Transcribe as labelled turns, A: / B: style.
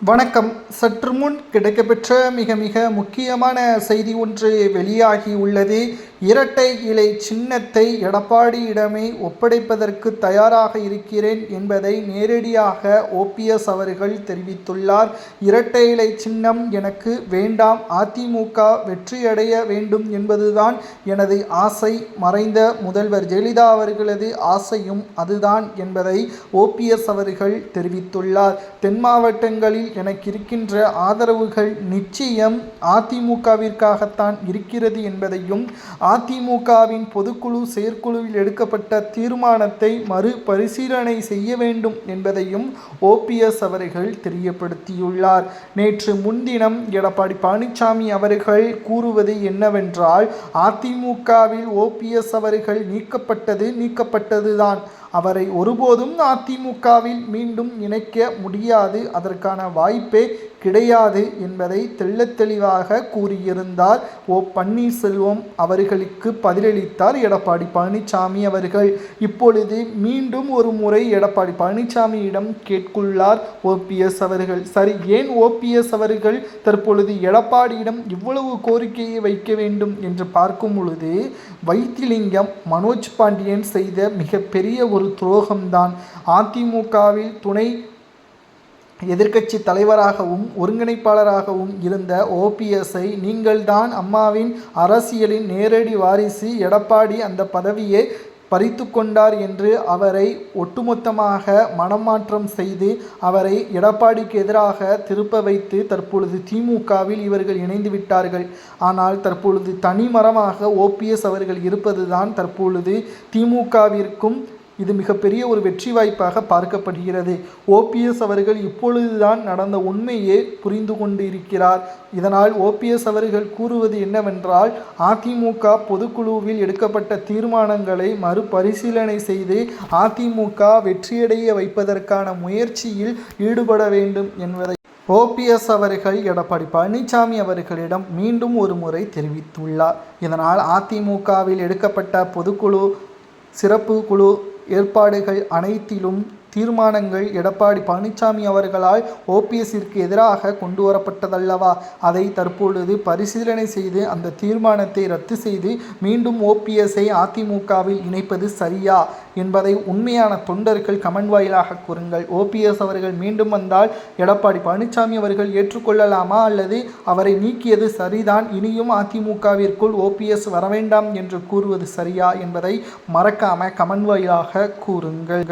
A: வணக்கம். சற்று முன் கிடைக்கப்பெற்ற மிக மிக முக்கியமான செய்தி ஒன்று வெளியாகி உள்ளது. இரட்டை இலை சின்னத்தை எடப்பாடியிடமே ஒப்படைப்பதற்கு தயாராக இருக்கிறேன் என்பதை நேரடியாக ஓபிஎஸ் அவர்கள் தெரிவித்துள்ளார். இரட்டை இலை சின்னம் எனக்கு வேண்டாம், அதிமுக வெற்றியடைய வேண்டும் என்பதுதான் எனது ஆசை. மறைந்த முதல்வர் ஜெயலலிதா அவர்களது ஆசையும் அதுதான் என்பதை ஓபிஎஸ் அவர்கள் தெரிவித்துள்ளார். தென் மாவட்டங்களில் எனக்கு இருக்கின்ற ஆதரவுகள் நிச்சயம் அதிமுகவிற்காகத்தான் இருக்கிறது என்பதையும், அதிமுகவின் பொதுக்குழு செயற்குழுவில் எடுக்கப்பட்ட தீர்மானத்தை மறுபரிசீலனை செய்ய வேண்டும் என்பதையும் ஓபிஎஸ் அவர்கள் தெரியப்படுத்தியுள்ளார். நேற்று முன்தினம் எடப்பாடி பழனிசாமி அவர்கள் கூறுவது என்னவென்றால், அதிமுகவில் ஓபிஎஸ் அவர்கள் நீக்கப்பட்டதுதான், அவரை ஒருபோதும் அதிமுகவில் மீண்டும் இணைக்க முடியாது, அதற்கான வாய்ப்பே கிடையாது என்பதை தெள்ளத் தெளிவாக கூறியிருந்தார். பன்னீர்செல்வம் அவர்களுக்கு பதிலளித்தார் எடப்பாடி பழனிசாமி அவர்கள். இப்பொழுது மீண்டும் ஒரு முறை எடப்பாடி பழனிசாமியிடம் கேட்குள்ளார் ஓபிஎஸ் அவர்கள். சரி, ஏன் ஓபிஎஸ் அவர்கள் தற்பொழுது எடப்பாடியிடம் இவ்வளவு கோரிக்கையை வைக்க வேண்டும் என்று பார்க்கும் பொழுது, வைத்திலிங்கம் மனோஜ் பாண்டியன் செய்த மிகப்பெரிய ஒரு துரோகம்தான். அதிமுகவில் துணை எதிர்க்கட்சி தலைவராகவும் ஒருங்கிணைப்பாளராகவும் இருந்த ஓபிஎஸ்ஐ, நீங்கள்தான் அம்மாவின் அரசியலின் நேரடி வாரிசு, எடப்பாடி அந்த பதவியை பறித்து கொண்டார் என்று அவரை ஒட்டுமொத்தமாக மனமாற்றம் செய்து அவரை எடப்பாடிக்கு எதிராக திருப்ப வைத்து தற்பொழுது திமுகவில் இவர்கள் இணைந்து விட்டார்கள். ஆனால் தற்பொழுது தனிமரமாக ஓபிஎஸ் அவர்கள் இருப்பதுதான் தற்பொழுது திமுகவிற்கும் இது மிகப்பெரிய ஒரு வெற்றி வாய்ப்பாக பார்க்கப்படுகிறது. ஓபிஎஸ் அவர்கள் இப்பொழுதுதான் நடந்த உண்மையை புரிந்து கொண்டு இருக்கிறார். இதனால் ஓபிஎஸ் அவர்கள் கூறுவது என்னவென்றால், அதிமுக பொதுக்குழுவில் எடுக்கப்பட்ட தீர்மானங்களை மறுபரிசீலனை செய்து அதிமுக வெற்றியடைய வைப்பதற்கான முயற்சியில் ஈடுபட வேண்டும் என்பதை ஓபிஎஸ் அவர்கள் எடப்பாடி பழனிசாமி அவர்களிடம் மீண்டும் ஒரு முறை தெரிவித்துள்ளார். இதனால் அதிமுகவில் எடுக்கப்பட்ட பொதுக்குழு, சிறப்பு குழு ஏற்பாடுகள் அனைத்திலும் தீர்மானங்கள் எடப்பாடி பழனிசாமி அவர்களால் ஓபிஎஸ்ஸிற்கு எதிராக கொண்டு வரப்பட்டதல்லவா, அதை தற்பொழுது பரிசீலனை செய்து அந்த தீர்மானத்தை ரத்து செய்து மீண்டும் ஓபிஎஸ்ஸை அதிமுகவில் இணைப்பது சரியா என்பதை உண்மையான தொண்டர்கள் கமெண்ட் வாயிலாக கூறுங்கள். ஓபிஎஸ் அவர்கள் மீண்டும் வந்தால் எடப்பாடி பழனிசாமி அவர்கள் ஏற்றுக்கொள்ளலாமா, அல்லது அவரை நீக்கியது சரிதான், இனியும் அதிமுகவிற்குள் ஓபிஎஸ் வரவேண்டாம் என்று கூறுவது சரியா என்பதை மறக்காம கமெண்ட் வாயிலாக கூறுங்கள்.